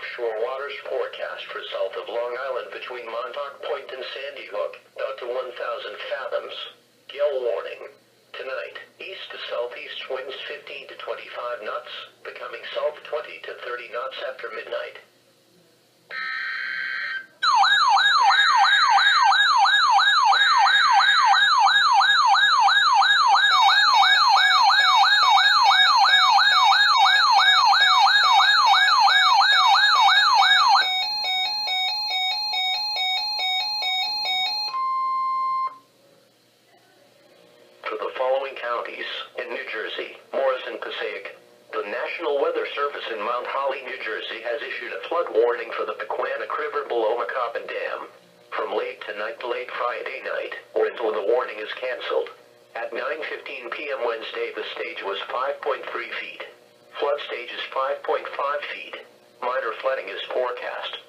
offshore waters forecast for south of Long Island between Montauk Point and Sandy Hook, out to 1,000 fathoms. Gale warning. Tonight, east to southeast winds 15 to 25 knots, becoming south 20 to 30 knots after midnight. For the following counties in New Jersey, Morris and Passaic, the National Weather Service in Mount Holly, New Jersey has issued a flood warning for the Pequannock River below Macoppin Dam from late Friday night or until the warning is canceled. At 9:15 p.m. Wednesday, the stage was 5.3 feet. Flood stage is 5.5 feet. Minor flooding is forecast.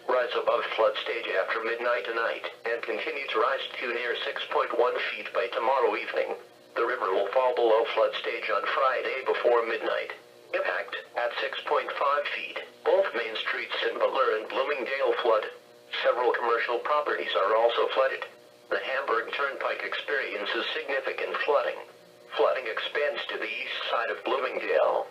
Rise above flood stage after midnight tonight and continue to rise to near 6.1 feet by tomorrow evening. The river will fall below flood stage on Friday before midnight. Impact at 6.5 feet. Both main streets in Butler and Bloomingdale flood. Several commercial properties are also flooded. The Hamburg Turnpike experiences significant flooding. Flooding expands to the east side of Bloomingdale.